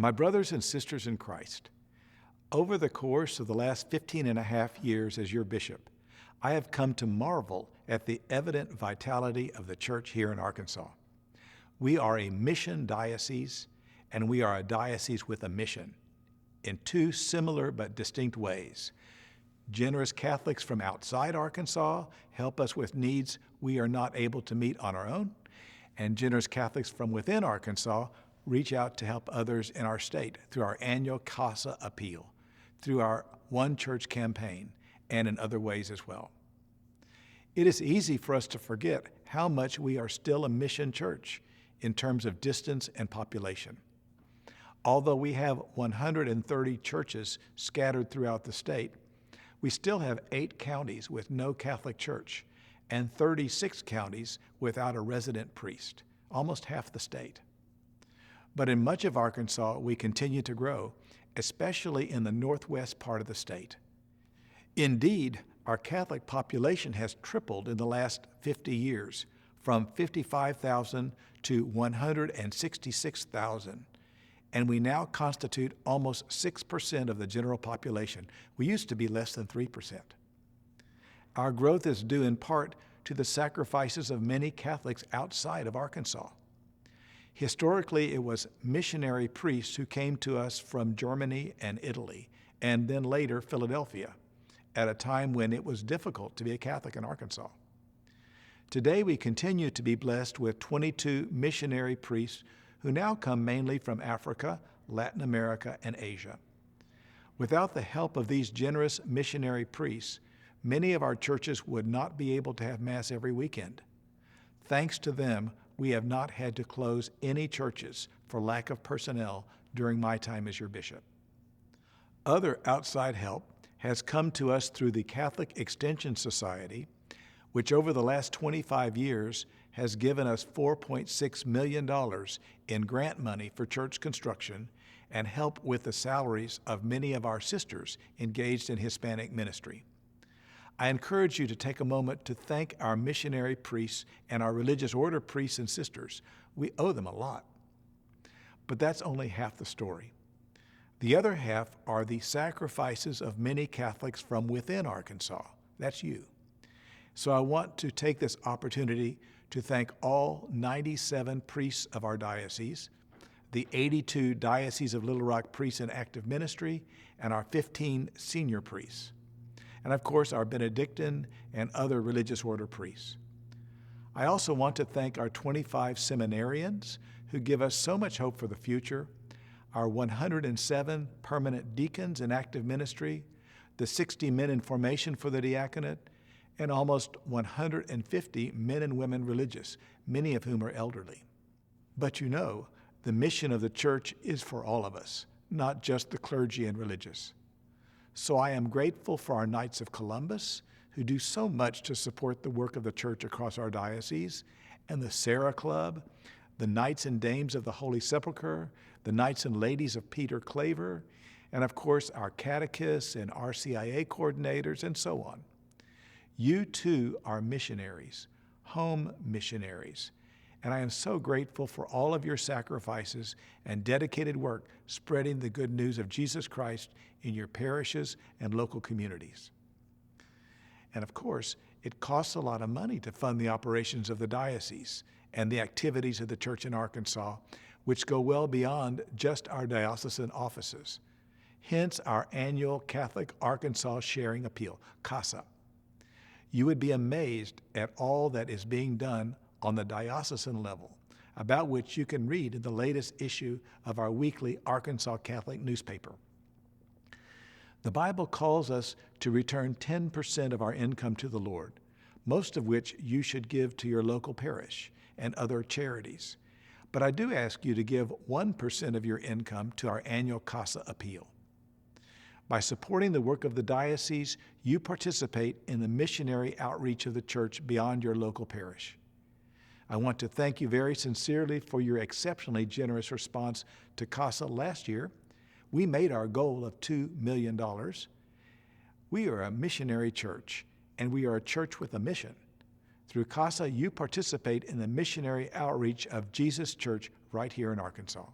My brothers and sisters in Christ, over the course of the last 15 and a half years as your bishop, I have come to marvel at the evident vitality of the church here in Arkansas. We are a mission diocese, and we are a diocese with a mission in two similar but distinct ways. Generous Catholics from outside Arkansas help us with needs we are not able to meet on our own, and generous Catholics from within Arkansas reach out to help others in our state through our annual CASA appeal, through our One Church campaign, and in other ways as well. It is easy for us to forget how much we are still a mission church in terms of distance and population. Although we have 130 churches scattered throughout the state, we still have 8 counties with no Catholic church and 36 counties without a resident priest, almost half the state. But in much of Arkansas, we continue to grow, especially in the northwest part of the state. Indeed, our Catholic population has tripled in the last 50 years, from 55,000 to 166,000, and we now constitute almost 6% of the general population. We used to be less than 3%. Our growth is due in part to the sacrifices of many Catholics outside of Arkansas. Historically, it was missionary priests who came to us from Germany and Italy, and then later Philadelphia, at a time when it was difficult to be a Catholic in Arkansas. Today, we continue to be blessed with 22 missionary priests who now come mainly from Africa, Latin America, and Asia. Without the help of these generous missionary priests, many of our churches would not be able to have Mass every weekend. Thanks to them, we have not had to close any churches for lack of personnel during my time as your bishop. Other outside help has come to us through the Catholic Extension Society, which over the last 25 years has given us $4.6 million in grant money for church construction and help with the salaries of many of our sisters engaged in Hispanic ministry. I encourage you to take a moment to thank our missionary priests and our religious order priests and sisters. We owe them a lot. But that's only half the story. The other half are the sacrifices of many Catholics from within Arkansas. That's you. So I want to take this opportunity to thank all 97 priests of our diocese, the 82 Diocese of Little Rock priests in active ministry, and our 15 senior priests, and of course our Benedictine and other religious order priests. I also want to thank our 25 seminarians who give us so much hope for the future, our 107 permanent deacons in active ministry, the 60 men in formation for the diaconate, and almost 150 men and women religious, many of whom are elderly. But you know, the mission of the church is for all of us, not just the clergy and religious. So I am grateful for our Knights of Columbus, who do so much to support the work of the church across our diocese, and the Sarah Club, the Knights and Dames of the Holy Sepulchre, the Knights and Ladies of Peter Claver, and of course our catechists and RCIA coordinators, and so on. You too are missionaries, home missionaries, and I am so grateful for all of your sacrifices and dedicated work spreading the good news of Jesus Christ in your parishes and local communities. And of course, it costs a lot of money to fund the operations of the diocese and the activities of the church in Arkansas, which go well beyond just our diocesan offices. Hence our annual Catholic Arkansas Sharing Appeal, CASA. You would be amazed at all that is being done on the diocesan level, about which you can read in the latest issue of our weekly Arkansas Catholic newspaper. The Bible calls us to return 10% of our income to the Lord, most of which you should give to your local parish and other charities. But I do ask you to give 1% of your income to our annual CASA appeal. By supporting the work of the diocese, you participate in the missionary outreach of the church beyond your local parish. I want to thank you very sincerely for your exceptionally generous response to CASA last year. We made our goal of $2 million. We are a missionary church, and we are a church with a mission. Through CASA, you participate in the missionary outreach of Jesus Church right here in Arkansas.